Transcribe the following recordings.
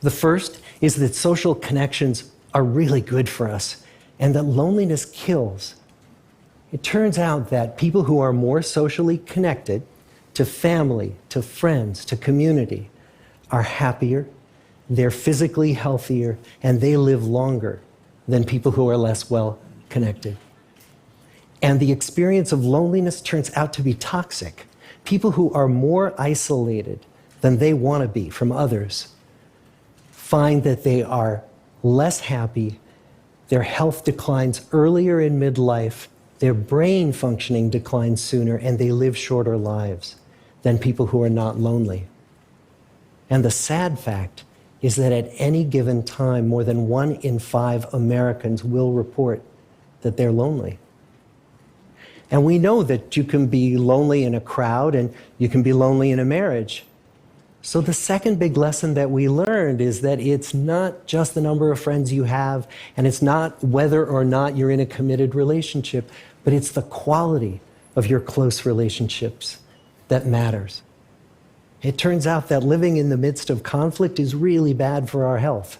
The first is that social connections are really good for us and that loneliness kills. It turns out that people who are more socially connected to family, to friends, to community are happier, they're physically healthier, and they live longer than people who are less well connected. And the experience of loneliness turns out to be toxic. People who are more isolated than they want to be from others find that they are less happy, their health declines earlier in midlife, their brain functioning declines sooner, and they live shorter lives than people who are not lonely. And the sad fact is that at any given time, more than 1 in 5 Americans will report that they're lonely. And we know that you can be lonely in a crowd and you can be lonely in a marriage. So the second big lesson that we learned is that it's not just the number of friends you have, and it's not whether or not you're in a committed relationship, but it's the quality of your close relationships that matters. It turns out that living in the midst of conflict is really bad for our health.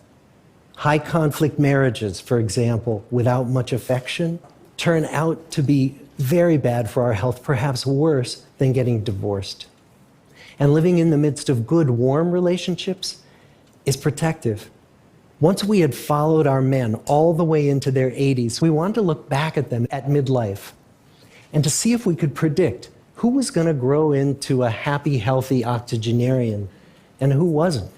High conflict marriages, for example, without much affection, turn out to be very bad for our health, perhaps worse than getting divorced. And living in the midst of good, warm relationships is protective. Once we had followed our men all the way into their 80s, we wanted to look back at them at midlife and to see if we could predict who was going to grow into a happy, healthy octogenarian and who wasn't.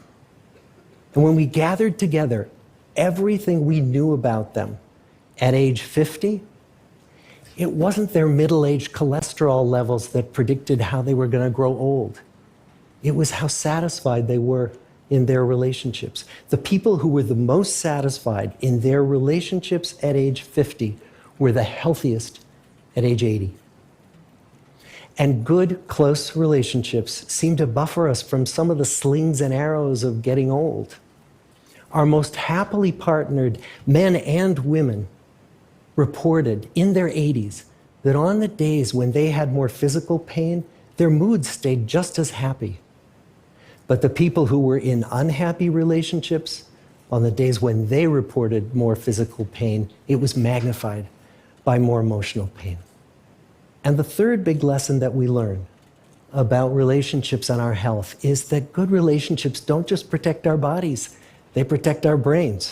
And when we gathered together everything we knew about them at age 50, it wasn't their middle-aged cholesterol levels that predicted how they were going to grow old. It was how satisfied they were in their relationships. The people who were the most satisfied in their relationships at age 50 were the healthiest at age 80. And good, close relationships seem to buffer us from some of the slings and arrows of getting old. Our most happily partnered men and women reported in their 80s that on the days when they had more physical pain, their moods stayed just as happy. But the people who were in unhappy relationships, on the days when they reported more physical pain, it was magnified by more emotional pain. And the third big lesson that we learn about relationships and our health is that good relationships don't just protect our bodies, they protect our brains.